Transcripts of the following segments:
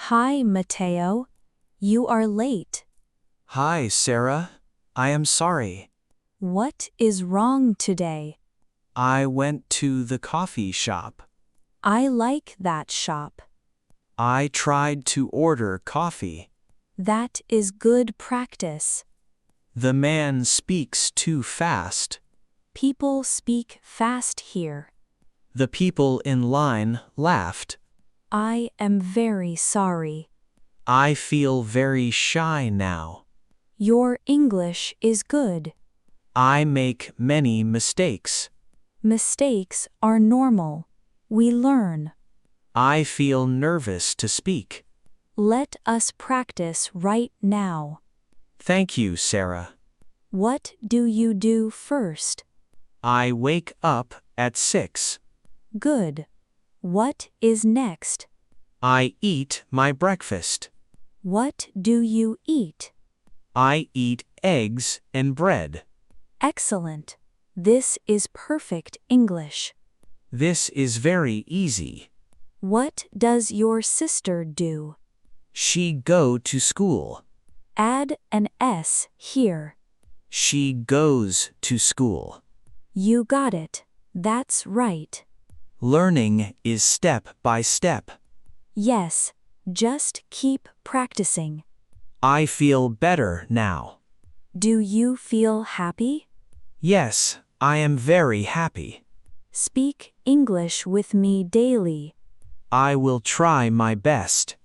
Hi, Matteo. You are late. Hi, Sarah. I am sorry. What is wrong today? I went to the coffee shop. I like that shop. I tried to order coffee. That is good practice. The man speaks too fast. People speak fast here. The people in line laughed. I am very sorry. I feel very shy now. Your English is good. I make many mistakes. Mistakes are normal. We learn. I feel nervous to speak. Let us practice right now. Thank you, Sarah. What do you do first? I wake up at 6. Good. What is next? I eat my breakfast. What do you eat? I eat eggs and bread. Excellent. This is perfect English. This is very easy. What does your sister do? She go to school. Add an S here. She goes to school. You got it. That's right. Learning is step by step. Yes, just keep practicing. I feel better now. Do you feel happy? Yes, I am very happy. Speak English with me daily. I will try my best.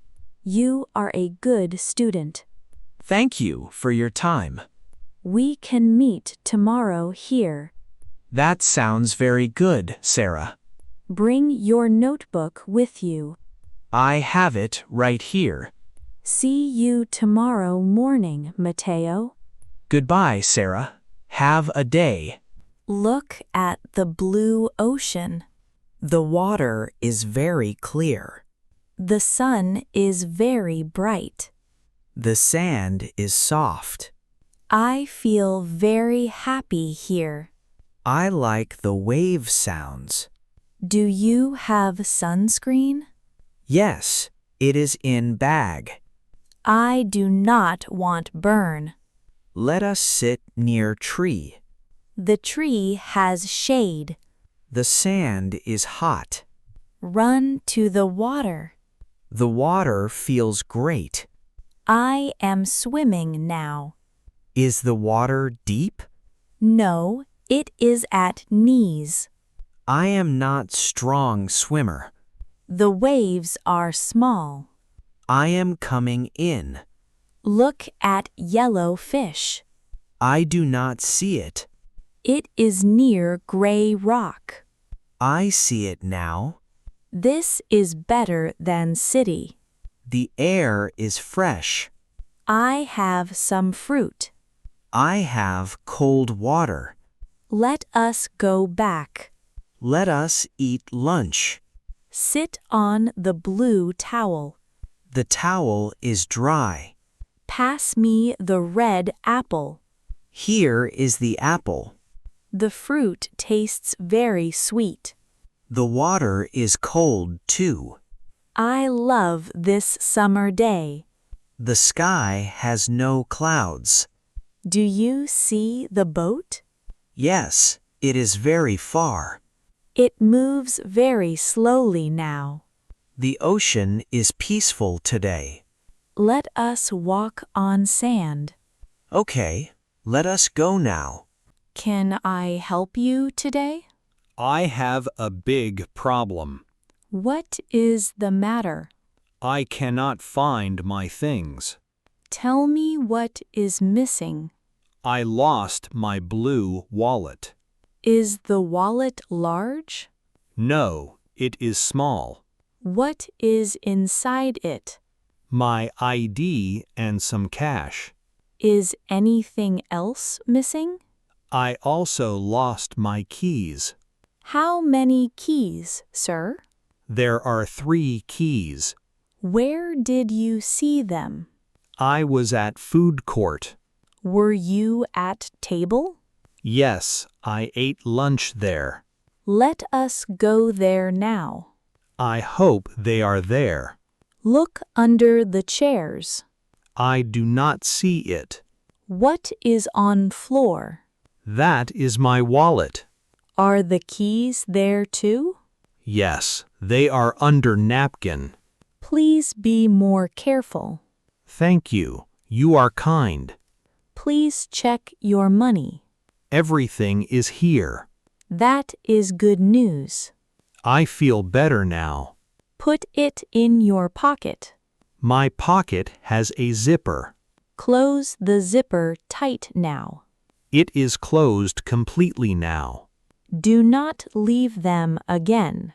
You are a good student. Thank you for your time. We can meet tomorrow here. That sounds very good, Sarah. Bring your notebook with you. I have it right here. See you tomorrow morning, Matteo. Goodbye, Sarah. Have a day. Look at the blue ocean. The water is very clear. The sun is very bright. The sand is soft. I feel very happy here. I like the wave sounds. Do you have sunscreen? Yes, it is in bag. I do not want burn. Let us sit near tree. The tree has shade. The sand is hot. Run to the water. The water feels great. I am swimming now. Is the water deep? No, it is at knees. I am not strong swimmer. The waves are small. I am coming in. Look at yellow fish. I do not see it. It is near gray rock. I see it now. This is better than city. The air is fresh. I have some fruit. I have cold water. Let us go back. Let us eat lunch. Sit on the blue towel. The towel is dry. Pass me the red apple. Here is the apple. The fruit tastes very sweet. The water is cold too. I love this summer day. The sky has no clouds. Do you see the boat? Yes, it is very far. It moves very slowly now. The ocean is peaceful today. Let us walk on sand. Okay, let us go now. Can I help you today? I have a big problem. What is the matter? I cannot find my things. Tell me what is missing. I lost my blue wallet. Is the wallet large? No, it is small. What is inside it? My ID and some cash. Is anything else missing? I also lost my keys. How many keys, sir? There are 3 keys. Where did you see them? I was at food court. Were you at table? Yes, I ate lunch there. Let us go there now. I hope they are there. Look under the chairs. I do not see it. What is on floor? That is my wallet. Are the keys there too? Yes, they are under napkin. Please be more careful. Thank you. You are kind. Please check your money. Everything is here. That is good news. I feel better now. Put it in your pocket. My pocket has a zipper. Close the zipper tight now. It is closed completely now. Do not leave them again.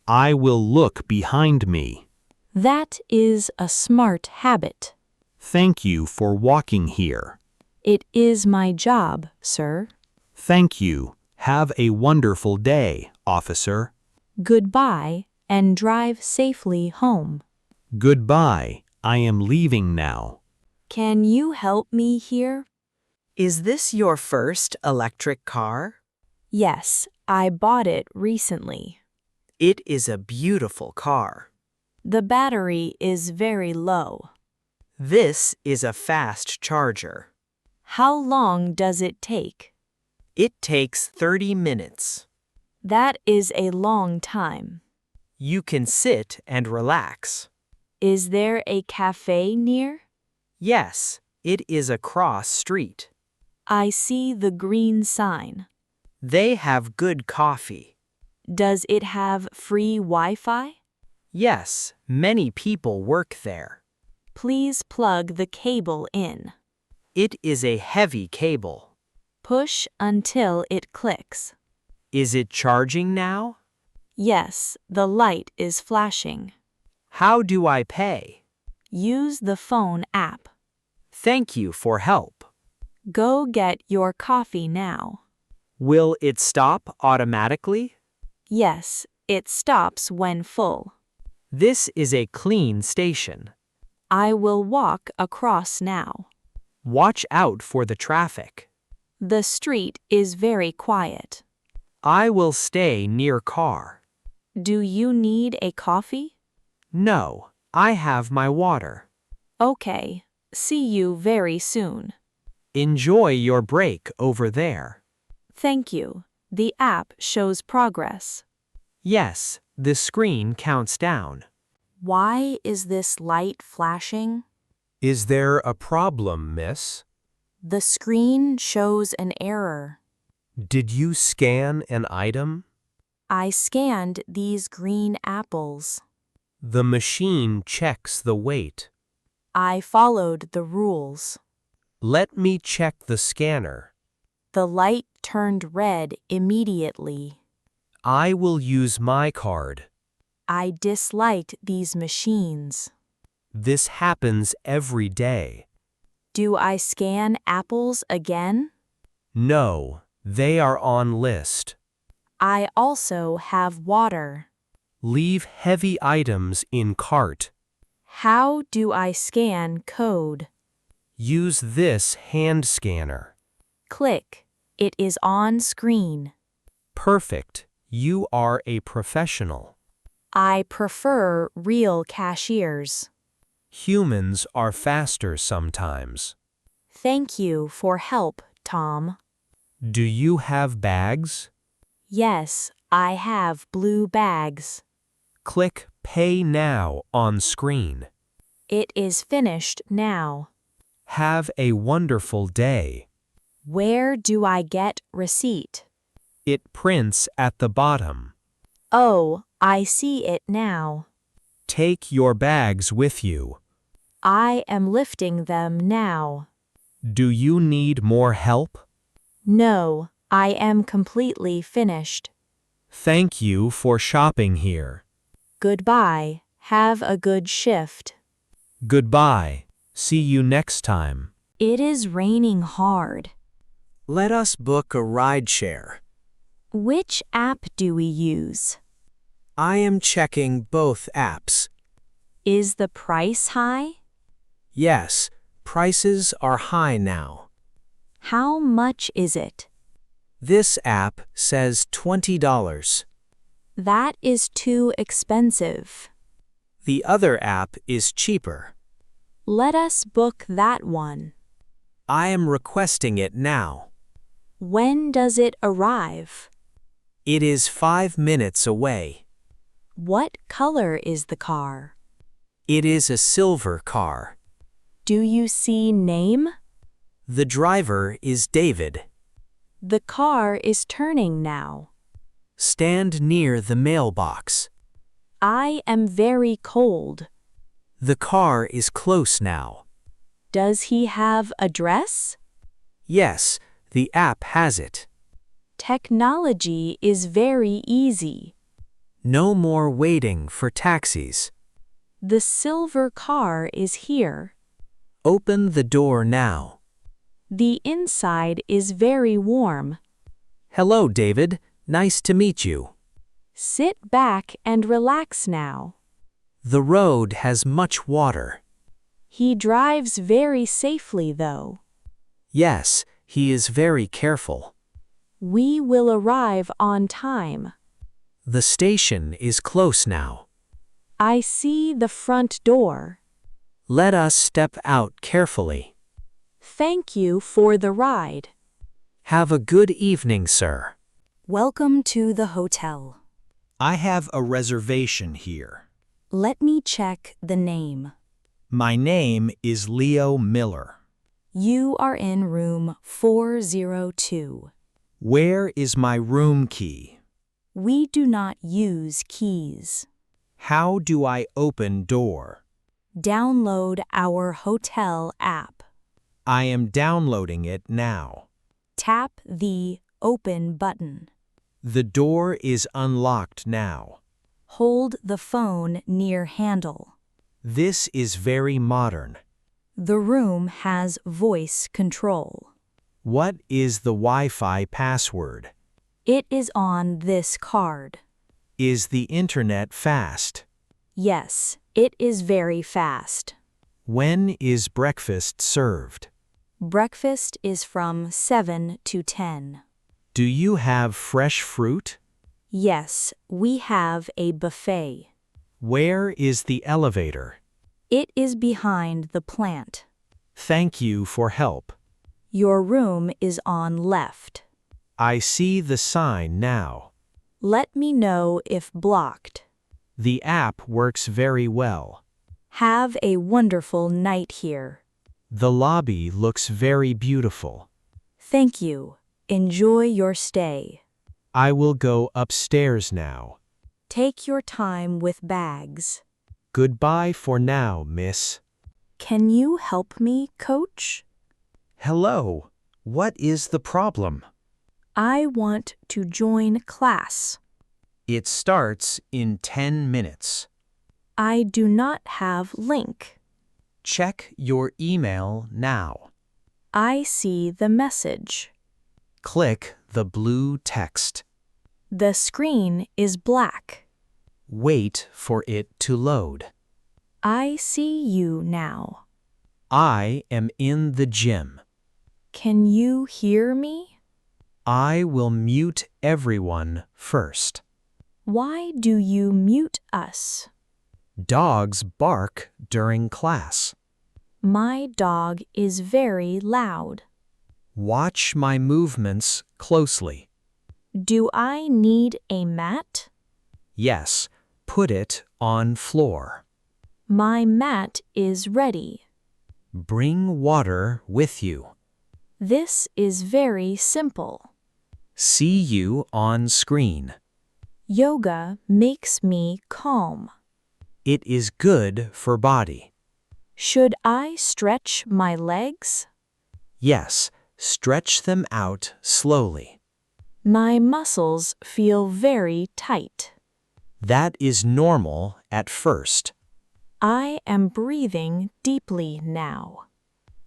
I will look behind me. That is a smart habit. Thank you for walking here. It is my job, sir. Thank you. Have a wonderful day, officer. Goodbye, and drive safely home. Goodbye. I am leaving now. Can you help me here? Is this your first electric car? Yes, I bought it recently. It is a beautiful car. The battery is very low. This is a fast charger. How long does it take? It takes 30 minutes. That is a long time. You can sit and relax. Is there a cafe near? Yes, it is across street. I see the green sign. They have good coffee. Does it have free Wi-Fi? Yes, many people work there. Please plug the cable in. It is a heavy cable. Push until it clicks. Is it charging now? Yes, the light is flashing. How do I pay? Use the phone app. Thank you for help. Go get your coffee now. Will it stop automatically? Yes, it stops when full. This is a clean station. I will walk across now. Watch out for the traffic. The street is very quiet. I will stay near car. Do you need a coffee? No, I have my water. Okay, see you very soon. Enjoy your break over there. Thank you. The app shows progress. Yes, the screen counts down. Why is this light flashing? Is there a problem, miss? The screen shows an error. Did you scan an item? I scanned these green apples. The machine checks the weight. I followed the rules. Let me check the scanner. The light turned red immediately. I will use my card. I disliked these machines. This happens every day. Do I scan apples again? No, they are on list. I also have water. Leave heavy items in cart. How do I scan code? Use this hand scanner. Click. It is on screen. Perfect. You are a professional. I prefer real cashiers. Humans are faster sometimes. Thank you for help, Tom. Do you have bags? Yes, I have blue bags. Click Pay Now on screen. It is finished now. Have a wonderful day. Where do I get receipt? It prints at the bottom. Oh, I see it now. Take your bags with you. I am lifting them now. Do you need more help? No, I am completely finished. Thank you for shopping here. Goodbye. Have a good shift. Goodbye. See you next time. It is raining hard. Let us book a rideshare. Which app do we use? I am checking both apps. Is the price high? Yes, prices are high now. How much is it? This app says $20. That is too expensive. The other app is cheaper. Let us book that one. I am requesting it now. When does it arrive? It is 5 minutes away. What color is the car? It is a silver car. Do you see name? The driver is David. The car is turning now. Stand near the mailbox. I am very cold. The car is close now. Does he have address? Yes, the app has it. Technology is very easy. No more waiting for taxis. The silver car is here. Open the door now. The inside is very warm. Hello, David. Nice to meet you. Sit back and relax now. The road has much water. He drives very safely though. Yes, he is very careful. We will arrive on time. The station is close now. I see the front door. Let us step out carefully. Thank you for the ride. Have a good evening, sir. Welcome to the hotel. I have a reservation here. Let me check the name. My name is Leo Miller. You are in room 402. Where is my room key? We do not use keys. How do I open door? Download our hotel app. I am downloading it now. Tap the Open button. The door is unlocked now. Hold the phone near handle. This is very modern. The room has voice control. What is the Wi-Fi password? It is on this card. Is the internet fast? Yes, it is very fast. When is breakfast served? Breakfast is from 7 to 10. Do you have fresh fruit? Yes, we have a buffet. Where is the elevator? It is behind the plant. Thank you for help. Your room is on left. I see the sign now. Let me know if blocked. The app works very well. Have a wonderful night here. The lobby looks very beautiful. Thank you. Enjoy your stay. I will go upstairs now. Take your time with bags. Goodbye for now, miss. Can you help me, coach? Hello. What is the problem? I want to join class. It starts in 10 minutes. I do not have link. Check your email now. I see the message. Click the blue text. The screen is black. Wait for it to load. I see you now. I am in the gym. Can you hear me? I will mute everyone first. Why do you mute us? Dogs bark during class. My dog is very loud. Watch my movements closely. Do I need a mat? Yes, put it on floor. My mat is ready. Bring water with you. This is very simple. See you on screen. Yoga makes me calm. It is good for body. Should I stretch my legs? Yes, stretch them out slowly. My muscles feel very tight. That is normal at first. I am breathing deeply now.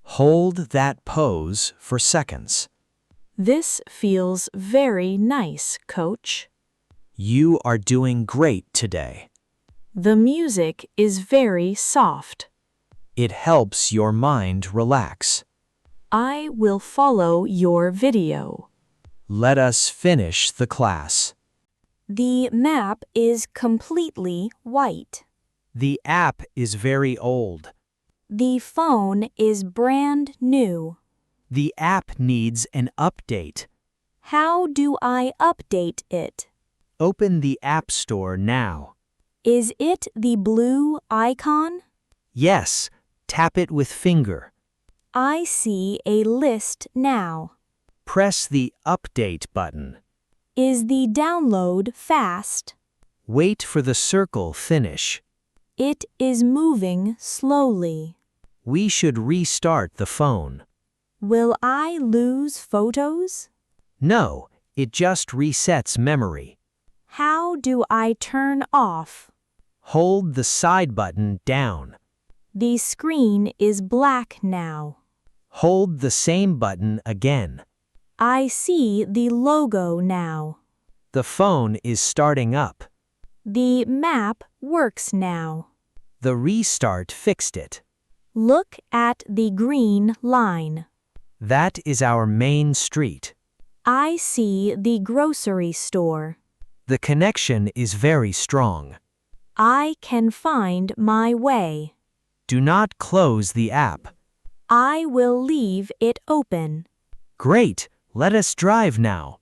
Hold that pose for seconds. This feels very nice, coach. You are doing great today. The music is very soft. It helps your mind relax. I will follow your video. Let us finish the class. The map is completely white. The app is very old. The phone is brand new. The app needs an update. How do I update it? Open the App Store now. Is it the blue icon? Yes, tap it with finger. I see a list now. Press the Update button. Is the download fast? Wait for the circle finish. It is moving slowly. We should restart the phone. Will I lose photos? No, it just resets memory. How do I turn off? Hold the side button down. The screen is black now. Hold the same button again. I see the logo now. The phone is starting up. The map works now. The restart fixed it. Look at the green line. That is our main street. I see the grocery store. The connection is very strong. I can find my way. Do not close the app. I will leave it open. Great, let us drive now.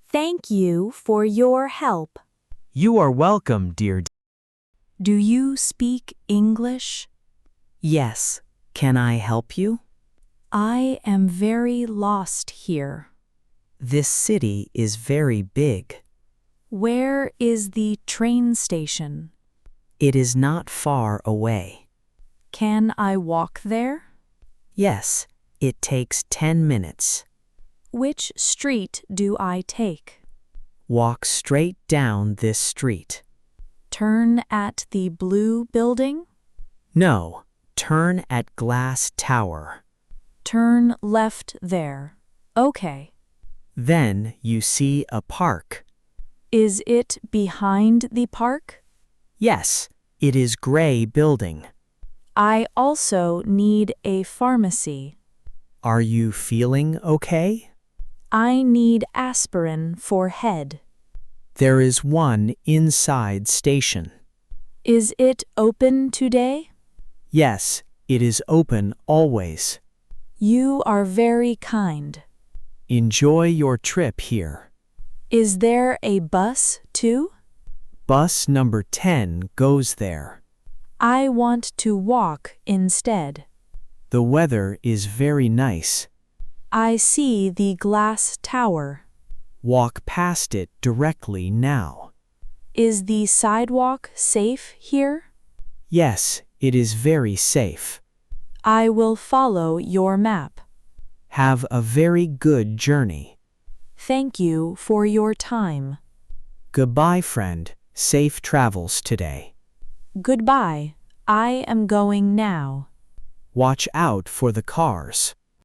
Thank you for your help. You are welcome, dear. Do you speak English? Yes. Can I help you? I am very lost here. This city is very big. Where is the train station? It is not far away. Can I walk there? Yes, it takes 10 minutes. Which street do I take? Walk straight down this street. Turn at the blue building? No, turn at Glass Tower. Turn left there. Okay. Then you see a park. Is it behind the park? Yes, it is gray building. I also need a pharmacy. Are you feeling okay? I need aspirin for head. There is one inside station. Is it open today? Yes, it is open always. You are very kind. Enjoy your trip here. Is there a bus too? Bus number 10 goes there. I want to walk instead. The weather is very nice. I see the glass tower. Walk past it directly now. Is the sidewalk safe here? Yes, it is very safe. I will follow your map. Have a very good journey. Thank you for your time. Goodbye, friend. Safe travels today. Goodbye. I am going now. Watch out for the cars.